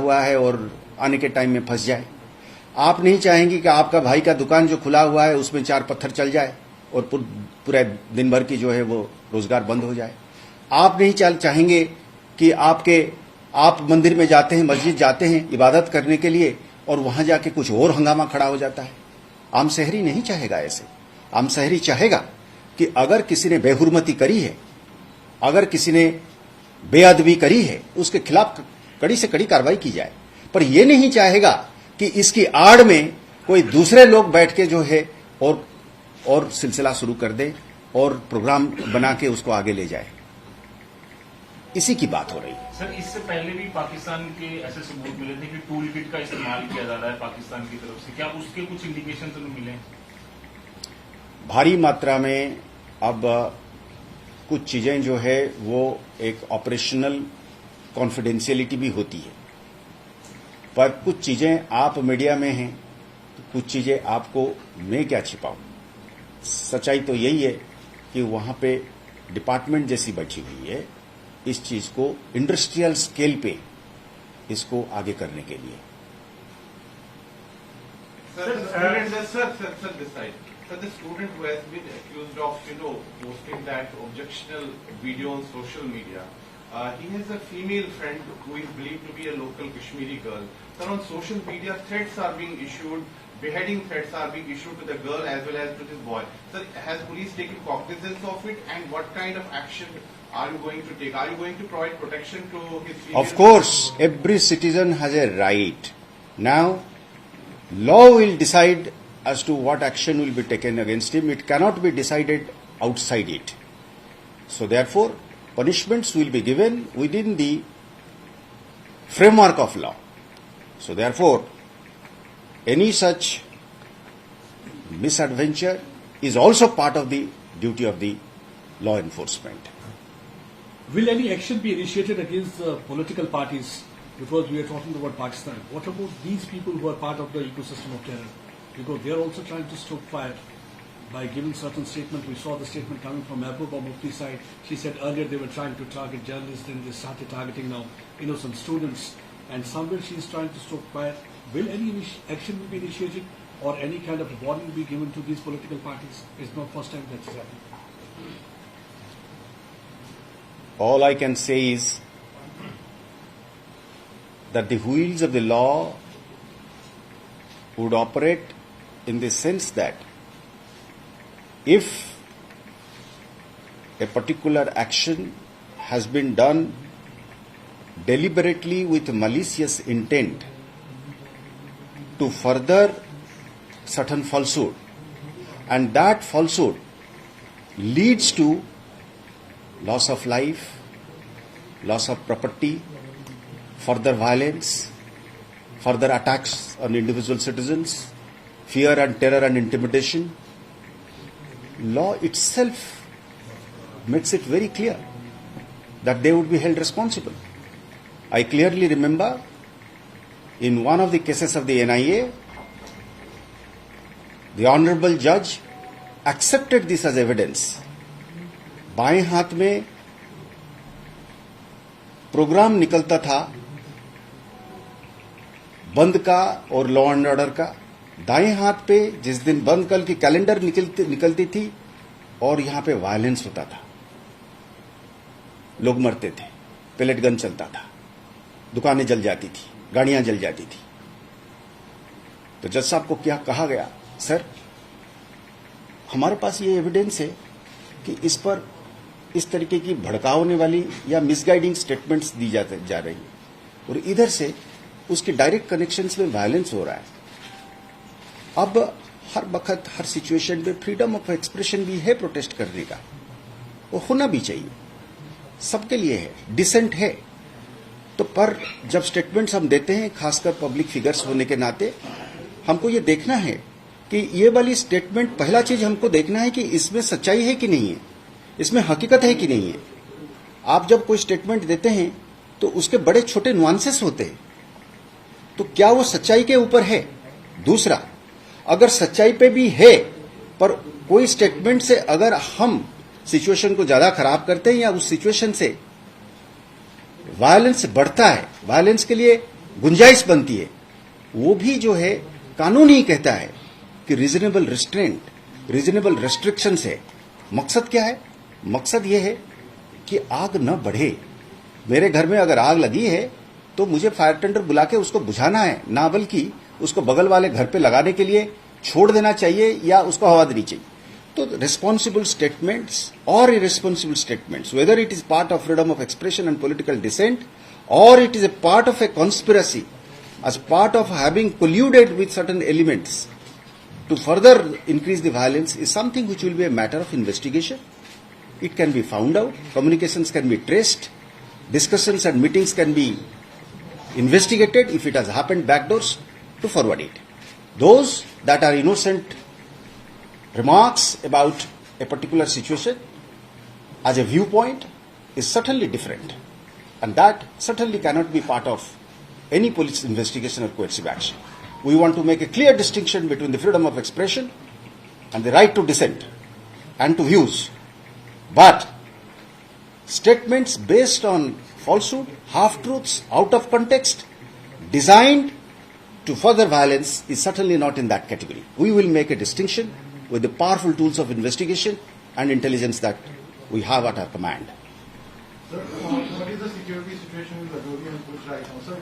हुआ है और आने के टाइम में फंस जाए। आप नहीं चाहेंगे कि आपका भाई का दुकान जो खुला हुआ है उसमें 4 पत्थर चल जाए और पूरे दिन भर की जो है वो रोजगार बंद हो जाए। आप नहीं चाहेंगे कि आप मंदिर में जाते हैं, मस्जिद जाते हैं इबादत करने के लिए और वहां जाके कुछ और हंगामा खड़ा हो जाता है। आम शहरी नहीं चाहेगा ऐसे। आम शहरी चाहेगा कि अगर किसी ने बेहुरमती करी है, अगर किसी ने बेअदबी करी है, उसके खिलाफ कड़ी से कड़ी कार्रवाई की जाए। पर यह नहीं चाहेगा कि इसकी आड़ में कोई दूसरे लोग बैठ के जो है और सिलसिला शुरू कर दे और प्रोग्राम बना के उसको आगे ले जाए। इसी की बात हो रही है। सर, इससे पहले भी पाकिस्तान के ऐसे सबूत मिले थे कि टूल किट का इस्तेमाल किया जा रहा है पाकिस्तान की तरफ से। क्या उसके कुछ इंडिकेशन तो मिले? भारी मात्रा में अब कुछ चीजें जो है वो एक ऑपरेशनल कॉन्फिडेंशियलिटी भी होती है, पर कुछ चीजें आप मीडिया में हैं तो कुछ चीजें आपको मैं क्या छिपाऊं। सच्चाई तो यही है कि वहां पे डिपार्टमेंट जैसी बैठी हुई है इस चीज को इंडस्ट्रियल स्केल पे इसको आगे करने के लिए। So the student who has been accused of, posting that objectionable video on social media, he has a female friend who is believed to be a local Kashmiri girl. So on social media, threats are being issued, beheading threats are being issued to the girl as well as to this boy. So has police taken cognizance of it, and what kind of action are you going to take? Are you going to provide protection to his female? Of course, every citizen has a right. Now, law will decide as to what action will be taken against him. It cannot be decided outside it. So therefore, punishments will be given within the framework of law. So therefore, any such misadventure is also part of the duty of the law enforcement. Will any action be initiated against the political parties? Because we are talking about Pakistan. What about these people who are part of the ecosystem of terror? Because they are also trying to stoke fire by giving certain statements. We saw the statement coming from Mehbooba Mufti side. She said earlier they were trying to target journalists, and they started targeting now innocent students. And somewhere she is trying to stoke fire. Will any action be initiated or any kind of warning be given to these political parties? It's not first time that's happening. All I can say is that the wheels of the law would operate in the sense that if a particular action has been done deliberately with malicious intent to further certain falsehood, and that falsehood leads to loss of life, loss of property, further violence, further attacks on individual citizens, fear and terror and intimidation, law itself makes it very clear that they would be held responsible. I clearly remember in one of the cases of the NIA, the honorable judge accepted this as evidence. बाएं हाथ में programme निकलता था बंद का और law and order का, दाएं हाथ पे जिस दिन बंद कल की कैलेंडर निकलती थी और यहां पे वायलेंस होता था, लोग मरते थे, पेलेट गन चलता था, दुकानें जल जाती थी, गाड़ियां जल जाती थी। तो जज साहब को क्या कहा गया, सर हमारे पास ये एविडेंस है कि इस पर इस तरीके की भड़काने वाली या मिसगाइडिंग स्टेटमेंट्स दी जा रही है और इधर से उसके डायरेक्ट कनेक्शंस में वायलेंस हो रहा है। अब हर वक्त हर सिचुएशन में फ्रीडम ऑफ एक्सप्रेशन भी है प्रोटेस्ट करने का, वो होना भी चाहिए, सबके लिए है, डिसेंट है। तो पर जब स्टेटमेंट्स हम देते हैं, खासकर पब्लिक फिगर्स होने के नाते, हमको ये देखना है कि ये वाली स्टेटमेंट, पहला चीज हमको देखना है कि इसमें सच्चाई है कि नहीं है, इसमें हकीकत है कि नहीं है। आप जब कोई स्टेटमेंट देते हैं तो उसके बड़े छोटे नुआंसेस होते हैं, तो क्या वो सच्चाई के ऊपर है? दूसरा, अगर सच्चाई पे भी है पर कोई स्टेटमेंट से अगर हम सिचुएशन को ज्यादा खराब करते हैं या उस सिचुएशन से वायलेंस बढ़ता है, वायलेंस के लिए गुंजाइश बनती है, वो भी जो है कानून ही कहता है कि रीजनेबल रिस्ट्रेंट, रीजनेबल रेस्ट्रिक्शंस है। मकसद क्या है? मकसद ये है कि आग न बढ़े। मेरे घर में अगर आग लगी है तो मुझे फायर टेंडर बुला के उसको बुझाना है, ना बल्कि उसको बगल वाले घर पे लगाने के लिए छोड़ देना चाहिए या उसको हवा देनी चाहिए। तो रिस्पॉन्सिबल स्टेटमेंट्स और irresponsible statements, whether it is part of freedom of expression and political dissent or it is a part of a conspiracy, as part of having colluded with certain elements to further increase the violence, is something which will be a matter of investigation. It can be found out, communications can be traced, discussions and meetings can be investigated if it has happened backdoors to forward it. Those that are innocent remarks about a particular situation as a viewpoint is certainly different. And that certainly cannot be part of any police investigation or coercive action. We want to make a clear distinction between the freedom of expression and the right to dissent and to views. But statements based on falsehood, half-truths, out of context, designed to further violence is certainly not in that category. We will make a distinction with the powerful tools of investigation and intelligence that we have at our command. Sir, what is the security situation in Rajouri and Bhuj right now, sir?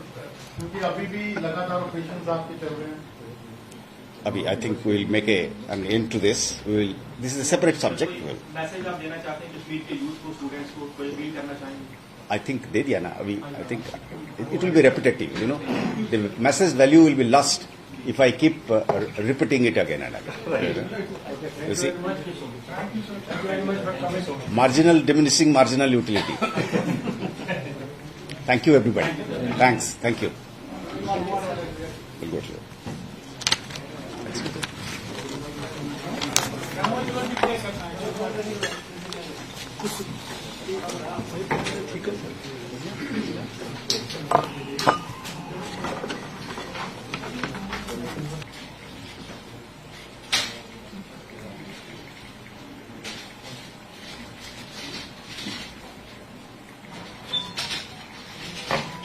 क्योंकि अभी भी लगातार operations आपके चल रहे हैं. Abhi, I think we will make an end to this. This is a separate subject. Message आप देना चाहते हैं कश्मीर के यूथ को, स्टूडेंट्स को, कोई अपील करना चाहेंगे? I think दे दिया ना अभी. I think it will be repetitive. You know, the message value will be lost if I keep repeating it again and again. You see, marginal diminishing marginal utility. Thank you, everybody. Thanks. Thank you. We'll go to you.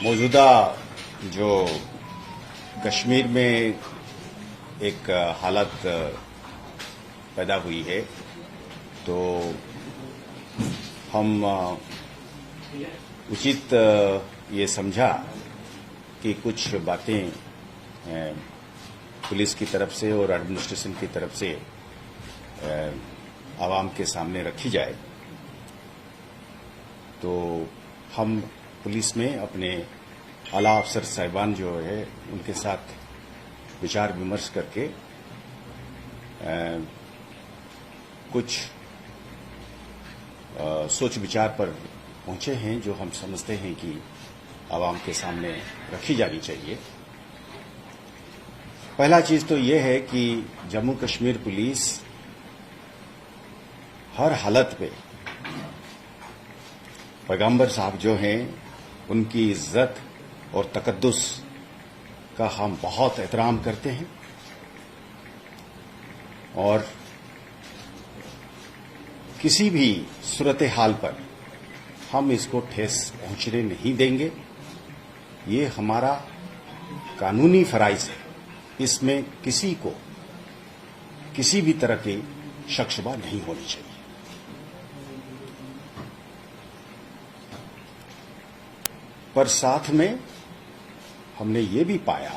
मौजूदा जो कश्मीर में एक हालत पैदा हुई है, तो हम उचित ये समझा कि कुछ बातें पुलिस की तरफ से और एडमिनिस्ट्रेशन की तरफ से आवाम के सामने रखी जाए। तो हम पुलिस में अपने आला अफसर साहिबान जो है उनके साथ विचार विमर्श करके कुछ सोच विचार पर पहुंचे हैं जो हम समझते हैं कि आवाम के सामने रखी जानी चाहिए। पहला चीज तो ये है कि जम्मू कश्मीर पुलिस हर हालत पे पैगंबर साहब जो हैं उनकी इज्जत और तकद्दुस का हम बहुत एहतराम करते हैं और किसी भी सूरत हाल पर हम इसको ठेस पहुंचने नहीं देंगे। ये हमारा कानूनी फराइज है, इसमें किसी को किसी भी तरह की शक-शुबा नहीं होनी चाहिए। पर साथ में हमने ये भी पाया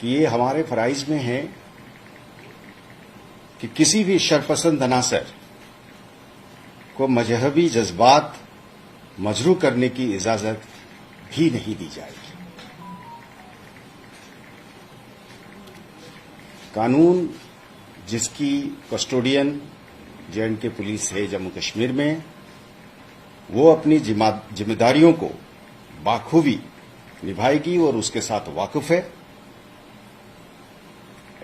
कि ये हमारे फराइज में है कि किसी भी शरपसंद अनासर को मजहबी जज्बात मजरू करने की इजाजत भी नहीं दी जाएगी। कानून जिसकी कस्टोडियन जे.एंड.के पुलिस है जम्मू कश्मीर में, वो अपनी जिम्मेदारियों को बाखूबी निभाएगी और उसके साथ वाकिफ है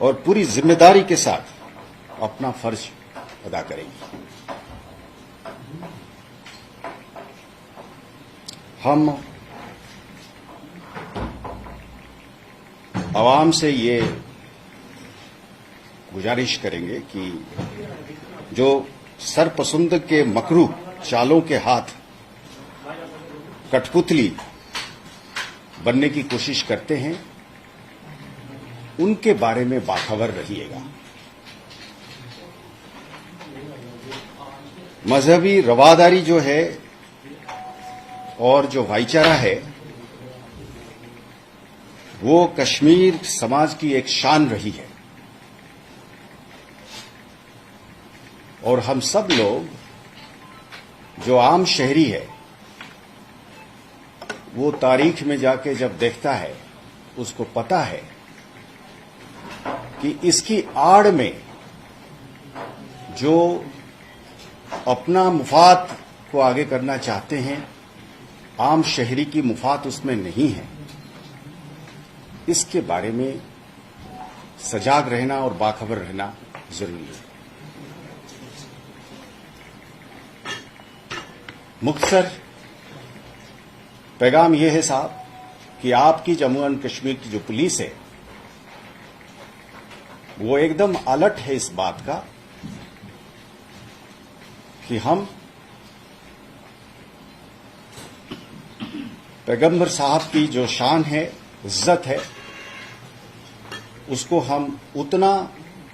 और पूरी जिम्मेदारी के साथ अपना फर्ज अदा करेगी। हम आवाम से ये गुजारिश करेंगे कि जो सरपसंद के मकरू चालों के हाथ कठपुतली बनने की कोशिश करते हैं उनके बारे में बाखबर रहिएगा। मजहबी रवादारी जो है और जो भाईचारा है वो कश्मीर समाज की एक शान रही है और हम सब लोग जो आम शहरी है वो तारीख में जाके जब देखता है उसको पता है कि इसकी आड़ में जो अपना मुफाद को आगे करना चाहते हैं, आम शहरी की मुफाद उसमें नहीं है। इसके बारे में सजाग रहना और बाखबर रहना जरूरी है। मुख्तसर पैगाम यह है साहब कि आपकी जम्मू एंड कश्मीर की जो पुलिस है वो एकदम अलर्ट है इस बात का कि हम पैगंबर साहब की जो शान है, इज्जत है, उसको हम उतना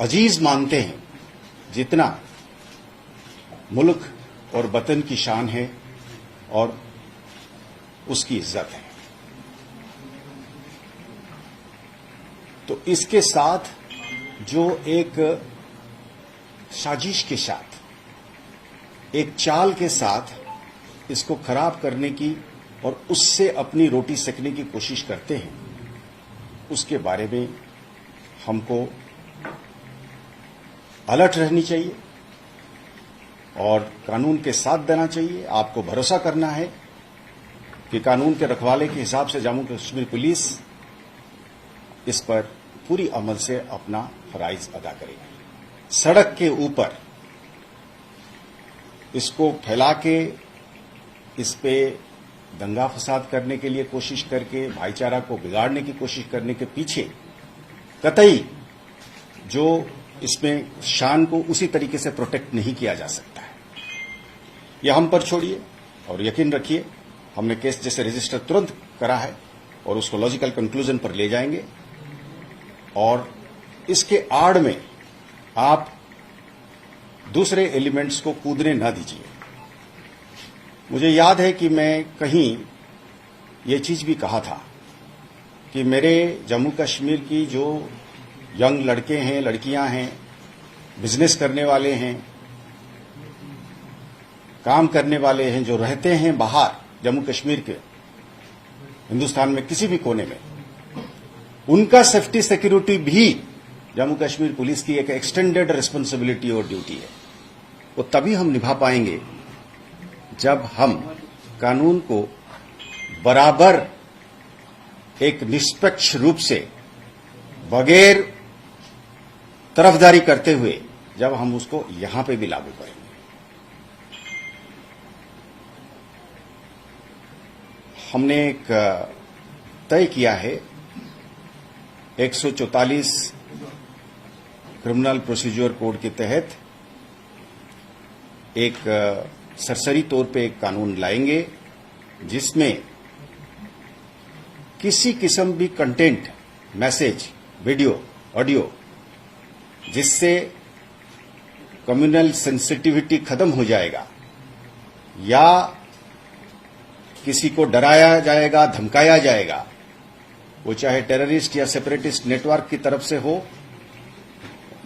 अजीज मानते हैं जितना मुल्क और वतन की शान है और उसकी इज्जत है। तो इसके साथ जो एक साजिश के साथ, एक चाल के साथ इसको खराब करने की और उससे अपनी रोटी सेकने की कोशिश करते हैं, उसके बारे में हमको अलर्ट रहनी चाहिए और कानून के साथ देना चाहिए। आपको भरोसा करना है कि कानून के रखवाले के हिसाब से जम्मू कश्मीर पुलिस इस पर पूरी अमल से अपना फराइज अदा करेगी। सड़क के ऊपर इसको फैला के इस पे दंगा फसाद करने के लिए कोशिश करके भाईचारा को बिगाड़ने की कोशिश करने के पीछे कतई जो इसमें शान को उसी तरीके से प्रोटेक्ट नहीं किया जा सकता है। यह हम पर छोड़िए और यकीन रखिए हमने केस जैसे रजिस्टर तुरंत करा है और उसको लॉजिकल कंक्लूजन पर ले जाएंगे और इसके आड़ में आप दूसरे एलिमेंट्स को कूदने न दीजिए। मुझे याद है कि मैं कहीं ये चीज भी कहा था कि मेरे जम्मू कश्मीर की जो यंग लड़के हैं, लड़कियां हैं, बिजनेस करने वाले हैं, काम करने वाले हैं, जो रहते हैं बाहर जम्मू कश्मीर के, हिंदुस्तान में किसी भी कोने में, उनका सेफ्टी सिक्योरिटी भी जम्मू कश्मीर पुलिस की एक एक्सटेंडेड रिस्पांसिबिलिटी और ड्यूटी है। वो तभी हम निभा पाएंगे जब हम कानून को बराबर एक निष्पक्ष रूप से बगैर तरफदारी करते हुए जब हम उसको यहां पे भी लागू करेंगे। हमने एक तय किया है 144 क्रिमिनल प्रोसीजर कोड के तहत एक सरसरी तौर पे एक कानून लाएंगे जिसमें किसी किस्म भी कंटेंट, मैसेज, वीडियो, ऑडियो जिससे कम्युनल सेंसिटिविटी खत्म हो जाएगा या किसी को डराया जाएगा, धमकाया जाएगा, वो चाहे टेररिस्ट या सेपरेटिस्ट नेटवर्क की तरफ से हो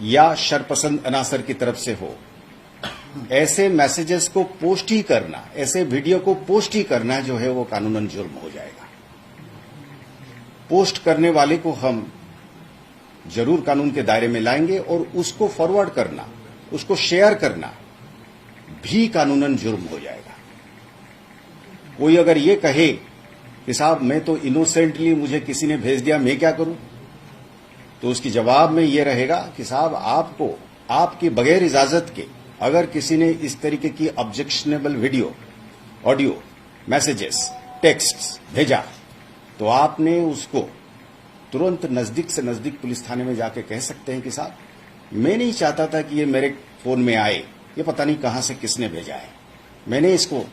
या शरपसंद अनासर की तरफ से हो, ऐसे मैसेजेस को पोस्ट ही करना, ऐसे वीडियो को पोस्ट ही करना जो है वो कानूनन जुर्म हो जाएगा। पोस्ट करने वाले को हम जरूर कानून के दायरे में लाएंगे और उसको फॉरवर्ड करना, उसको शेयर करना भी कानूनन जुर्म हो जाएगा। कोई अगर ये कहे कि साहब मैं तो इनोसेंटली, मुझे किसी ने भेज दिया, मैं क्या करूं, तो उसकी जवाब में ये रहेगा कि साहब आपको आपकी बगैर इजाजत के अगर किसी ने इस तरीके की objectionable video, audio, messages, text भेजा तो आपने उसको तुरंत नजदीक से नजदीक पुलिस थाने में जाके कह सकते हैं कि साहब मैं नहीं चाहता था कि ये मेरे फोन में आए, ये पता नहीं कहां से किसने भेजा है, मैंने इसको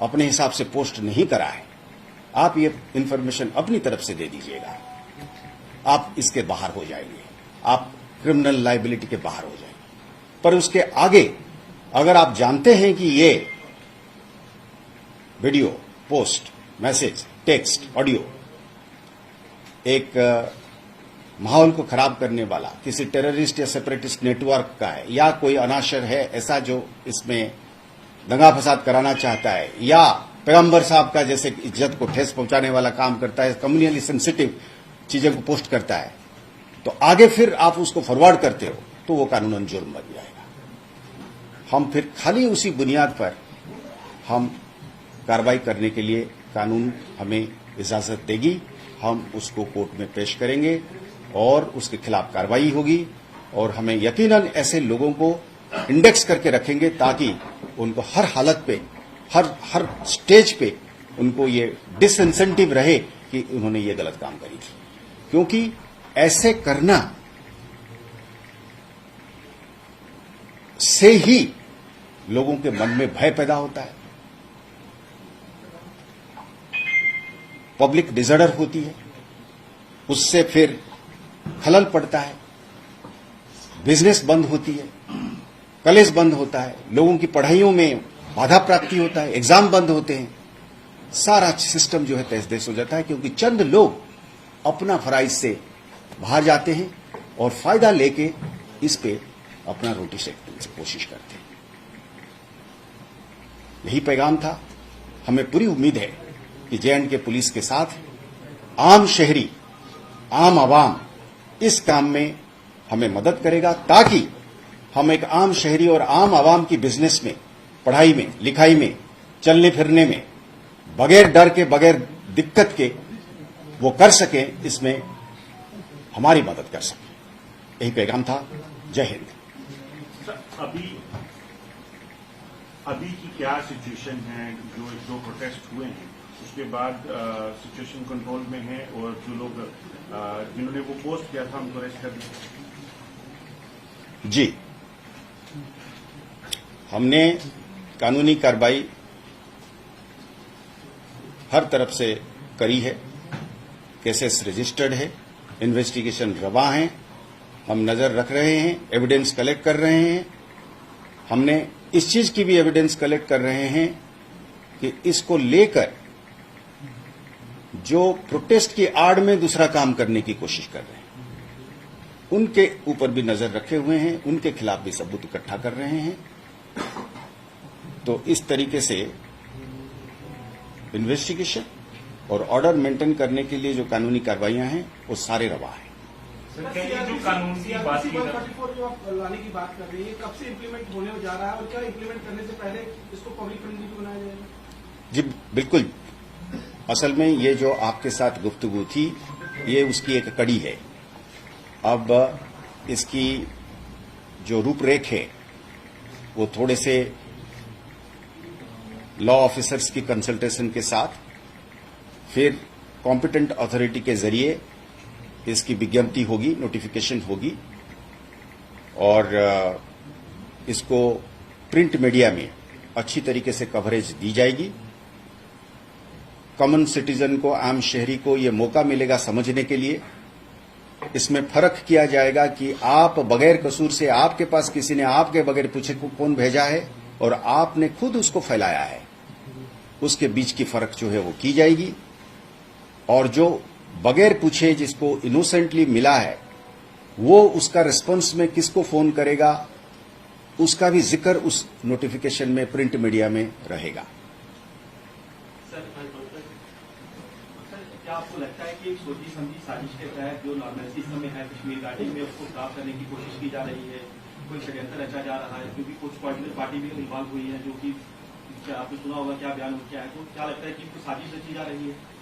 अपने हिसाब से पोस्ट नहीं करा है, आप ये इंफॉर्मेशन अपनी तरफ से दे दीजिएगा, आप इसके बाहर हो जाएंगे, आप क्रिमिनल लायबिलिटी के बाहर हो जाएंगे। पर उसके आगे अगर आप जानते हैं कि ये video, post, message, text, audio एक माहौल को खराब करने वाला किसी टेररिस्ट या सेपरेटिस्ट नेटवर्क का है, या कोई अनाशर है ऐसा जो इसमें दंगा फसाद कराना चाहता है, या पैगंबर साहब का जैसे इज्जत को ठेस पहुंचाने वाला काम करता है, कम्युनली सेंसिटिव चीजें को पोस्ट करता है, तो आगे फिर आप उसको फॉरवर्ड करते हो तो वो कानूनन जुर्म बन जाएगा। हम फिर खाली उसी बुनियाद पर हम कार्रवाई करने के लिए कानून हमें इजाजत देगी, हम उसको कोर्ट में पेश करेंगे और उसके खिलाफ कार्रवाई होगी, और हमें यकीनन ऐसे लोगों को इंडेक्स करके रखेंगे ताकि उनको हर हालत पे, हर स्टेज पे उनको ये डिसइंसेंटिव रहे कि उन्होंने ये गलत काम करी थी। क्योंकि ऐसे करना से ही लोगों के मन में भय पैदा होता है, पब्लिक डिसऑर्डर होती है, उससे फिर खलल पड़ता है, बिजनेस बंद होती है, कॉलेज बंद होता है, लोगों की पढ़ाइयों में बाधा प्राप्ति होता है, एग्जाम बंद होते हैं, सारा सिस्टम जो है तहस नहस हो जाता है। क्योंकि चंद लोग अपना फराइज से बाहर जाते हैं और फायदा लेके इस पे अपना रोटी सेकने की कोशिश करते हैं। यही पैगाम था। हमें पूरी उम्मीद है कि J&K पुलिस के साथ आम शहरी, आम आवाम इस काम में हमें मदद करेगा, ताकि हम एक आम शहरी और आम आवाम की बिजनेस में, पढ़ाई में, लिखाई में, चलने फिरने में बगैर डर के, बगैर दिक्कत के वो कर सकें, इसमें हमारी मदद कर सकें। यही पैगाम था। जय हिंद। अभी की क्या सिचुएशन है? जो प्रोटेस्ट हुए हैं उसके बाद सिचुएशन कंट्रोल में है, और जो लोग जिन्होंने वो पोस्ट किया था उनको अरेस्ट कर दिया? जी, हमने कानूनी कार्रवाई हर तरफ से करी है, केसेस रजिस्टर्ड है, इन्वेस्टिगेशन रवा है, हम नजर रख रहे हैं, एविडेंस कलेक्ट कर रहे हैं। हमने इस चीज की भी एविडेंस कलेक्ट कर रहे हैं कि इसको लेकर जो प्रोटेस्ट की आड़ में दूसरा काम करने की कोशिश कर रहे हैं उनके ऊपर भी नजर रखे हुए हैं, उनके खिलाफ भी सबूत इकट्ठा कर रहे हैं। तो इस तरीके से इन्वेस्टिगेशन और ऑर्डर मेंटेन करने के लिए जो कानूनी कार्रवाइयां हैं वो सारे रवा हैं। जो कानून की बात की जो आप लाने की बात कर रही है, कब से इम्प्लीमेंट होने जा रहा है और क्या इम्प्लीमेंट करने से पहले इसको पब्लिक फ्रेंडली बनाया जाएगा? जी बिल्कुल। असल में ये जो आपके साथ गुफ्तगू थी ये उसकी एक कड़ी है। अब इसकी जो रूपरेख है वो थोड़े से लॉ ऑफिसर्स की कंसल्टेशन के साथ फिर कॉम्पिटेंट अथॉरिटी के जरिए इसकी विज्ञप्ति होगी, नोटिफिकेशन होगी, और इसको प्रिंट मीडिया में अच्छी तरीके से कवरेज दी जाएगी। कॉमन सिटीजन को, आम शहरी को ये मौका मिलेगा समझने के लिए। इसमें फर्क किया जाएगा कि आप बगैर कसूर से, आपके पास किसी ने आपके बगैर पूछे कौन भेजा है और आपने खुद उसको फैलाया है, उसके बीच की फर्क जो है वो की जाएगी। और जो बगैर पूछे जिसको इनोसेंटली मिला है वो उसका रिस्पांस में किसको फोन करेगा उसका भी जिक्र उस नोटिफिकेशन में, प्रिंट मीडिया में रहेगा। सर, क्या आपको लगता है कि एक सोची समझी साजिश के तहत जो नॉर्मलिटी समय है कश्मीर घाटी में उसको खराब करने की कोशिश की जा रही है, कोई षड्यंत्र रचा जा रहा है? क्योंकि कुछ पॉलिटिकल पार्टी भी इन्वॉल्व हुई है, जो कि आपने सुना होगा क्या बयान किया है, तो क्या लगता है कि कुछ साजिश रची जा रही है?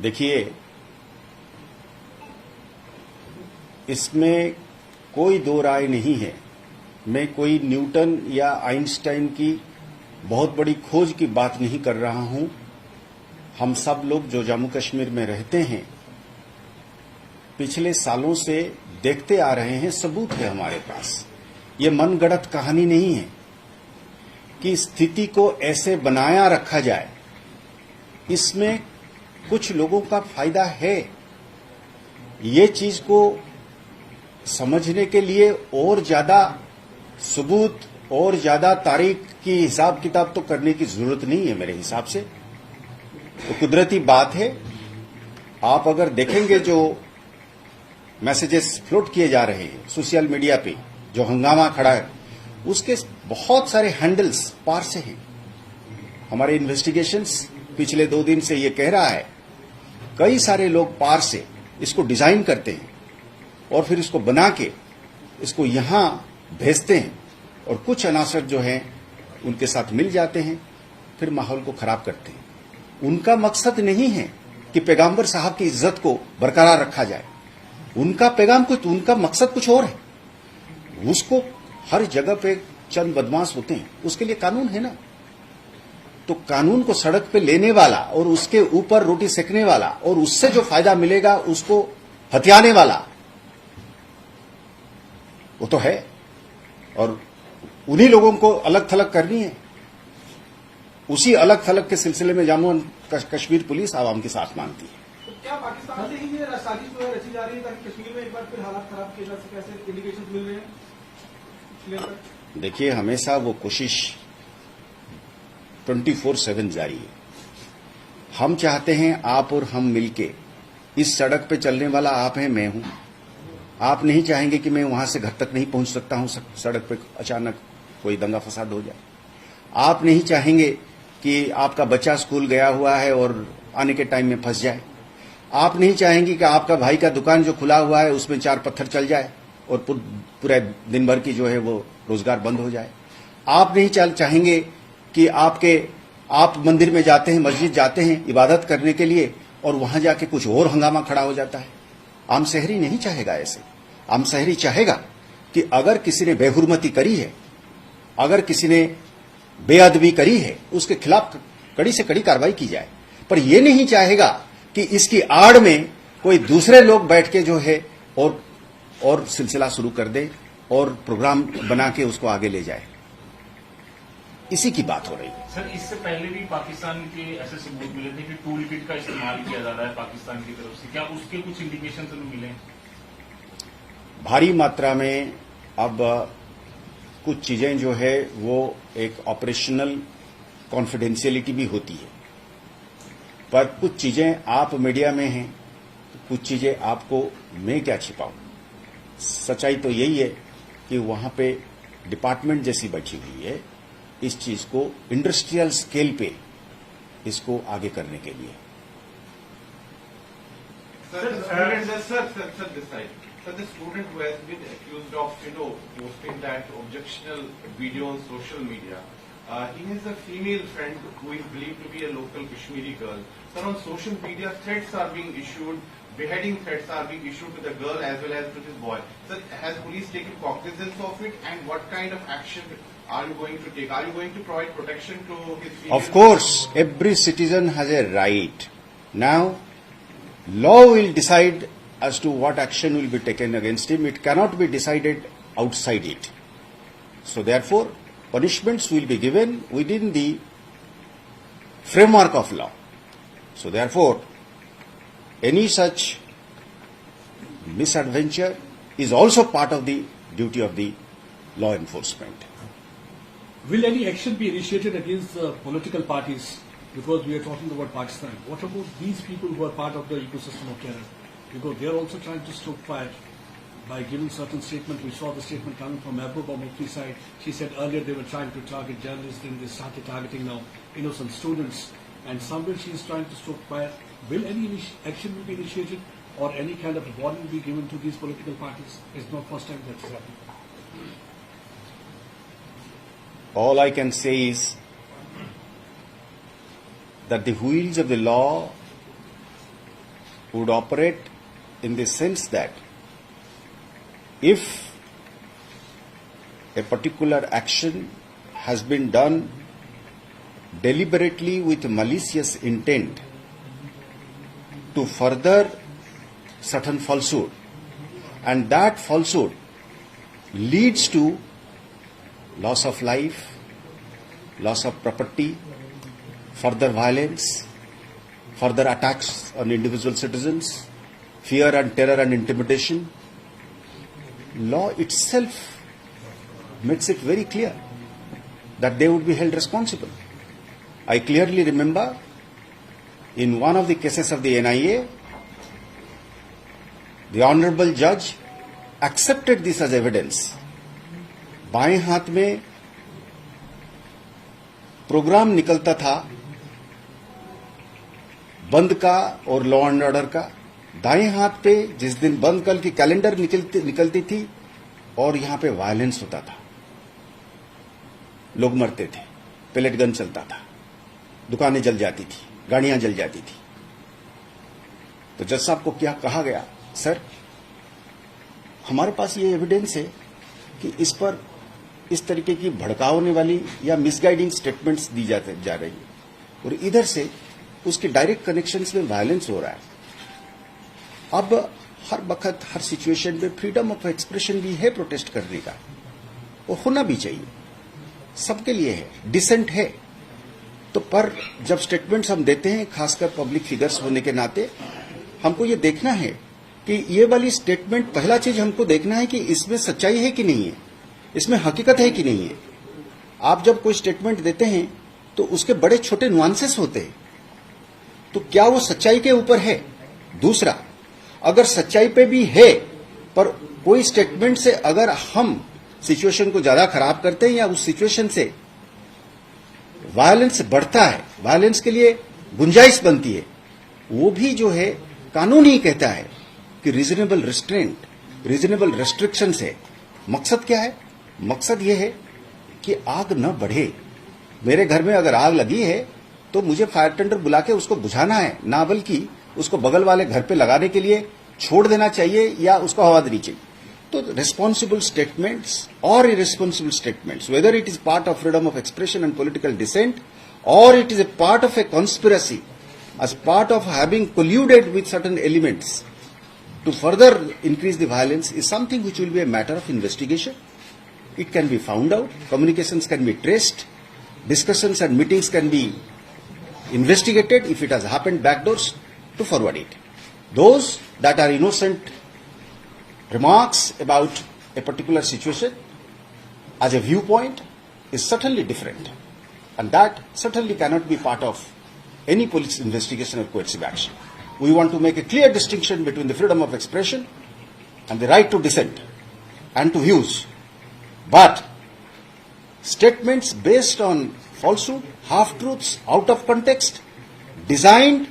देखिए, इसमें कोई दो राय नहीं है। मैं कोई न्यूटन या आइंस्टाइन की बहुत बड़ी खोज की बात नहीं कर रहा हूं। हम सब लोग जो जम्मू कश्मीर में रहते हैं पिछले सालों से देखते आ रहे हैं, सबूत है हमारे पास। ये मनगढ़ंत कहानी नहीं है। कि स्थिति को ऐसे बनाया रखा जाए, इसमें कुछ लोगों का फायदा है। ये चीज को समझने के लिए और ज्यादा सबूत और ज्यादा तारीख की हिसाब किताब तो करने की जरूरत नहीं है मेरे हिसाब से। तो कुदरती बात है, आप अगर देखेंगे जो मैसेजेस फ्लोट किए जा रहे हैं सोशल मीडिया पे, जो हंगामा खड़ा है, उसके बहुत सारे हैंडल्स पार से हैं। हमारे इन्वेस्टिगेशंस पिछले 2 दिन से ये कह रहा है, कई सारे लोग पार से इसको डिजाइन करते हैं और फिर इसको बना के इसको यहां भेजते हैं, और कुछ अनासर जो हैं उनके साथ मिल जाते हैं, फिर माहौल को खराब करते हैं। उनका मकसद नहीं है कि पैगंबर साहब की इज्जत को बरकरार रखा जाए, उनका पैगाम कुछ, उनका मकसद कुछ और है। उसको हर जगह पे चंद बदमाश होते हैं, उसके लिए कानून है ना। तो कानून को सड़क पे लेने वाला और उसके ऊपर रोटी सेकने वाला और उससे जो फायदा मिलेगा उसको हथियाने वाला, वो तो है, और उन्हीं लोगों को अलग थलग करनी है। उसी अलग थलग के सिलसिले में जम्मू एंड कश्मीर पुलिस आवाम की साथ मांगती है। तो क्या पाकिस्तान से ही ये साजिश जो है रची जा रही है ताकि कश्मीर में एक बार फिर हालात खराब किए जा सके, ऐसे इंडिकेशन मिल रहे हैं? देखिए, हमेशा वो कोशिश 24/7 जारी है। हम चाहते हैं आप और हम मिलके, इस सड़क पे चलने वाला आप हैं, मैं हूं। आप नहीं चाहेंगे कि मैं वहां से घर तक नहीं पहुंच सकता हूं, सड़क पे अचानक कोई दंगा फसाद हो जाए। आप नहीं चाहेंगे कि आपका बच्चा स्कूल गया हुआ है और आने के टाइम में फंस जाए। आप नहीं चाहेंगे कि आपका भाई का दुकान जो खुला हुआ है उसमें 4 पत्थर चल जाए और पूरे दिन भर की जो है वो रोजगार बंद हो जाए। आप नहीं चाहेंगे कि आप मंदिर में जाते हैं, मस्जिद जाते हैं इबादत करने के लिए, और वहां जाके कुछ और हंगामा खड़ा हो जाता है। आम शहरी नहीं चाहेगा ऐसे। आम शहरी चाहेगा कि अगर किसी ने बेहुरमती करी है, अगर किसी ने बेअदबी करी है, उसके खिलाफ कड़ी से कड़ी कार्रवाई की जाए। पर यह नहीं चाहेगा कि इसकी आड़ में कोई दूसरे लोग बैठ के जो है और सिलसिला शुरू कर दे और प्रोग्राम बना के उसको आगे ले जाए। इसी की बात हो रही है। सर, इससे पहले भी पाकिस्तान के ऐसे सबूत मिले थे कि टूल किट का इस्तेमाल किया जा रहा है पाकिस्तान की तरफ से। क्या उसके कुछ इंडिकेशन हमें मिले? भारी मात्रा में अब कुछ चीजें जो है वो एक ऑपरेशनल कॉन्फिडेंशियलिटी भी होती है, पर कुछ चीजें आप मीडिया में हैं, कुछ चीजें आपको मैं क्या छिपाऊं। सच्चाई तो यही है कि वहां पे डिपार्टमेंट जैसी बैठी हुई है इस चीज को इंडस्ट्रियल स्केल पे इसको आगे करने के लिए। Sir, the student who has been accused of, posting that objectionable video on social media, he has a female friend who is believed to be a local Kashmiri girl. Sir, on social media, threats are being issued, beheading threats are being issued to the girl as well as to this boy. Sir, has police taken cognizance of it, and what kind of action are you going to take? Are you going to provide protection to his female? Of course, every citizen has a right. Now, law will decide as to what action will be taken against him. It cannot be decided outside it. So therefore, punishments will be given within the framework of law. So therefore, any such misadventure is also part of the duty of the law enforcement. Will any action be initiated against the political parties? Because we are talking about Pakistan. What about these people who are part of the ecosystem of terror? Because they are also trying to stoke fire by giving certain statements. We saw the statement coming from Mehbooba Mufti's side. She said earlier they were trying to target journalists, and they started targeting now innocent students. And somewhere she is trying to stoke fire. Will any action be initiated, or any kind of warning be given to these political parties? It's not first time that's happening. All I can say is that the wheels of the law would operate in the sense that if a particular action has been done deliberately with malicious intent to further certain falsehood, and that falsehood leads to loss of life, loss of property, further violence, further attacks on individual citizens, fear and terror and intimidation. Law itself makes it very clear that they would be held responsible. I clearly remember in one of the cases of the NIA, the honorable judge accepted this as evidence. बाएं हाथ में programme निकलता था बंद का और law and order का, दाएं हाथ पे जिस दिन बंद कल की कैलेंडर निकलती थी और यहां पे वायलेंस होता था, लोग मरते थे, पेलेट गन चलता था, दुकानें जल जाती थी, गाड़ियां जल जाती थी। तो जज साहब को क्या कहा गया, सर हमारे पास ये एविडेंस है कि इस पर इस तरीके की भड़काने वाली या मिसगाइडिंग स्टेटमेंट्स दी जा रही है और इधर से उसके डायरेक्ट कनेक्शंस में वायलेंस हो रहा है। अब हर वक्त हर सिचुएशन में फ्रीडम ऑफ एक्सप्रेशन भी है प्रोटेस्ट करने का, और होना भी चाहिए, सबके लिए है, डिसेंट है। तो पर जब स्टेटमेंट्स हम देते हैं, खासकर पब्लिक फिगर्स होने के नाते, हमको ये देखना है कि ये वाली स्टेटमेंट, पहला चीज हमको देखना है कि इसमें सच्चाई है कि नहीं है, इसमें हकीकत है कि नहीं है। आप जब कोई स्टेटमेंट देते हैं तो उसके बड़े छोटे नुआंसेस होते हैं, तो क्या वो सच्चाई के ऊपर है? दूसरा, अगर सच्चाई पे भी है पर कोई स्टेटमेंट से अगर हम सिचुएशन को ज्यादा खराब करते हैं या उस सिचुएशन से वायलेंस बढ़ता है, वायलेंस के लिए गुंजाइश बनती है, वो भी जो है कानून ही कहता है कि रीजनेबल रिस्ट्रेंट, रीजनेबल रेस्ट्रिक्शन है। मकसद क्या है? मकसद ये है कि आग न बढ़े। मेरे घर में अगर आग लगी है तो मुझे फायर टेंडर बुला के उसको बुझाना है, ना बल्कि उसको बगल वाले घर पे लगाने के लिए छोड़ देना चाहिए या उसको हवा देनी चाहिए। तो responsible statements or irresponsible statements, whether it is part of freedom of expression and political dissent, or it is a part of a conspiracy, as part of having colluded with certain elements to further increase the violence, is something which will be a matter of investigation. It can be found out, communications can be traced, discussions and meetings can be investigated if it has happened backdoors to forward it. Those that are innocent remarks about a particular situation as a viewpoint is certainly different, and that certainly cannot be part of any police investigation or coercive action. We want to make a clear distinction between the freedom of expression and the right to dissent and to views. But statements based on falsehood, half-truths, out of context, designed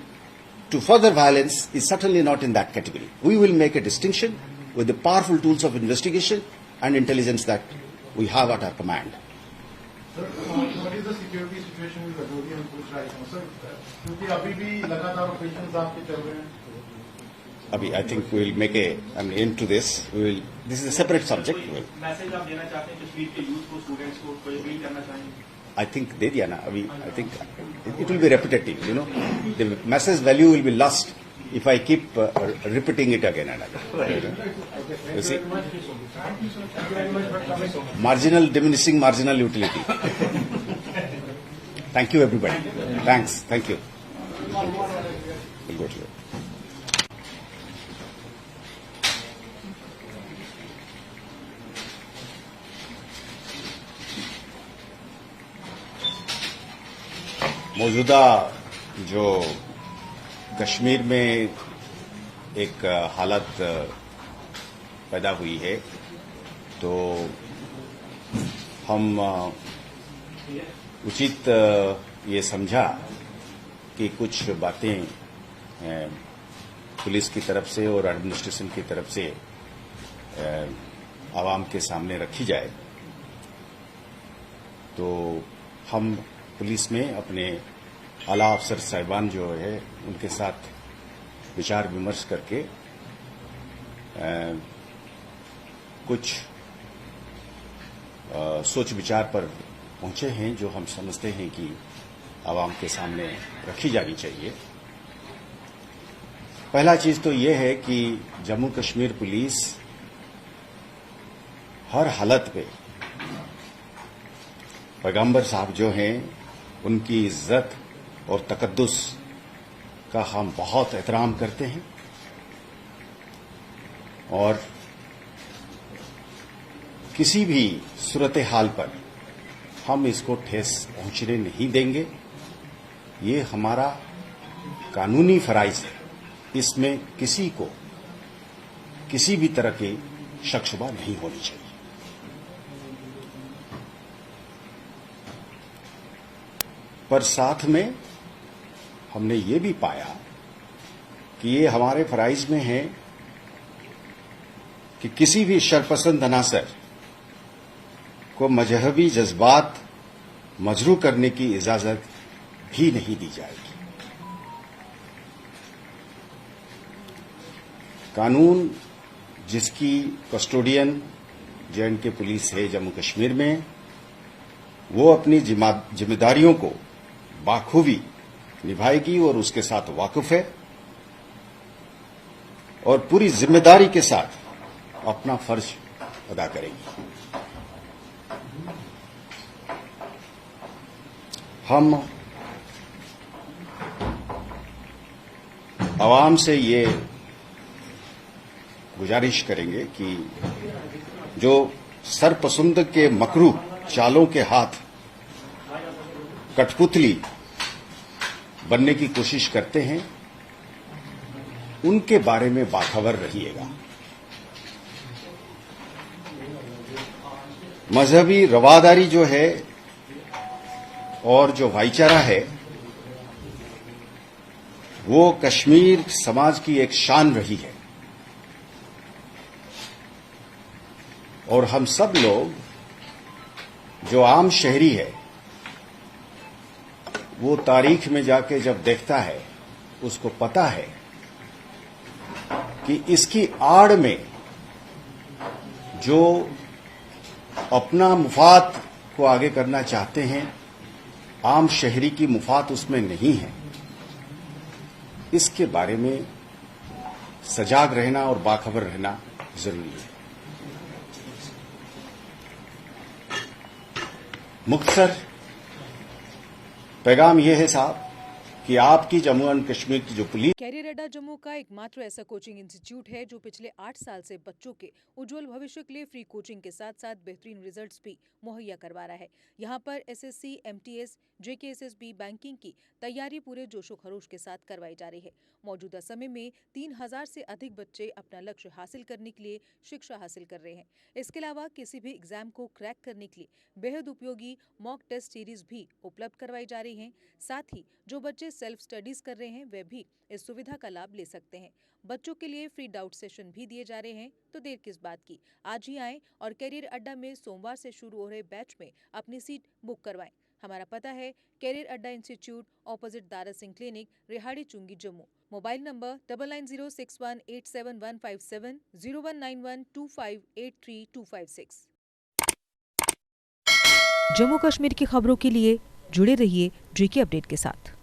to further violence is certainly not in that category. We will make a distinction with the powerful tools of investigation and intelligence that we have at our command. Sir, what is the security situation with Rajouri and Push right now, sir? क्योंकि अभी भी लगातार operations आपके चल रहे हैं। Abhi, I think we will make an end to this. This is a separate subject. Message आप देना चाहते हैं कश्मीर के यूथ को, स्टूडेंट्स को, कोई अपील करना चाहेंगे? I think de diya na. Abhi, I think it will be repetitive. You know, the message value will be lost if I keep repeating it again and again. You see, marginal diminishing marginal utility. Thank you, everybody. Thanks. Thank you. We'll go to you. मौजूदा जो कश्मीर में एक हालत पैदा हुई है, तो हम उचित ये समझा कि कुछ बातें पुलिस की तरफ से और एडमिनिस्ट्रेशन की तरफ से आवाम के सामने रखी जाए। तो हम पुलिस में अपने आला अफसर साहिबान जो है उनके साथ विचार विमर्श करके कुछ सोच विचार पर पहुंचे हैं जो हम समझते हैं कि आवाम के सामने रखी जानी चाहिए। पहला चीज तो ये है कि जम्मू कश्मीर पुलिस हर हालत पे पैगंबर साहब जो हैं उनकी इज्जत और तकद्दुस का हम बहुत एहतराम करते हैं और किसी भी सूरत हाल पर हम इसको ठेस पहुंचने नहीं देंगे। ये हमारा कानूनी फराइज है, इसमें किसी को किसी भी तरह की शक शुबा नहीं होनी चाहिए। पर साथ में हमने ये भी पाया कि ये हमारे फराइज में है कि किसी भी शरपसंद अनासर को मजहबी जज्बात मजरू करने की इजाजत भी नहीं दी जाएगी। कानून जिसकी कस्टोडियन जे.एंड.के पुलिस है जम्मू कश्मीर में, वो अपनी जिम्मेदारियों को बाखूबी निभाएगी और उसके साथ वाकिफ है और पूरी जिम्मेदारी के साथ अपना फर्ज अदा करेगी। हम आवाम से ये गुजारिश करेंगे कि जो सरपसंद के मकरू चालों के हाथ कठपुतली बनने की कोशिश करते हैं, उनके बारे में बाखबर रहिएगा। मजहबी रवादारी जो है और जो भाईचारा है वो कश्मीर समाज की एक शान रही है और हम सब लोग जो आम शहरी है वो तारीख में जाके जब देखता है उसको पता है कि इसकी आड़ में जो अपना मुफाद को आगे करना चाहते हैं, आम शहरी की मुफाद उसमें नहीं है। इसके बारे में सजाग रहना और बाखबर रहना जरूरी है। मुख्तसर पैगाम यह है साहब कि आपकी जम्मू एंड कश्मीर की जो पुलिस कैरियर अड्डा जम्मू का एकमात्र ऐसा कोचिंग इंस्टीट्यूट है जो पिछले 8 साल से बच्चों के उज्जवल भविष्य के लिए फ्री कोचिंग के साथ साथ बेहतरीन रिजल्ट्स भी मुहैया करवा रहा है। यहाँ पर एसएससी, एमटीएस, जेकेएसएसबी, बैंकिंग की तैयारी पूरे जोशो खरोश के साथ करवाई जा रही है। मौजूदा समय में 3000 से अधिक बच्चे अपना लक्ष्य हासिल करने के लिए शिक्षा हासिल कर रहे हैं। इसके अलावा किसी भी एग्जाम को क्रैक करने के लिए बेहद उपयोगी मॉक टेस्ट सीरीज भी उपलब्ध करवाई जा रही है। साथ ही जो बच्चे सेल्फ स्टडीज कर रहे हैं वे भी इस सुविधा का लाभ ले सकते हैं। बच्चों के लिए फ्री डाउट सेशन भी दिए जा रहे हैं, तो देर किस बात की, आज ही आएं और कैरियर अड्डा में सोमवार से शुरू हो रहे बैच में अपनी सीट बुक करवाएं। हमारा पता है career Adda institute, opposite Dara Singh clinic, Rehari Chungi, Jammu. Mobile number 9906187157, 0191258326। Jammu Kashmir की खबरों के लिए जुड़े रहिए जेके अपडेट के साथ।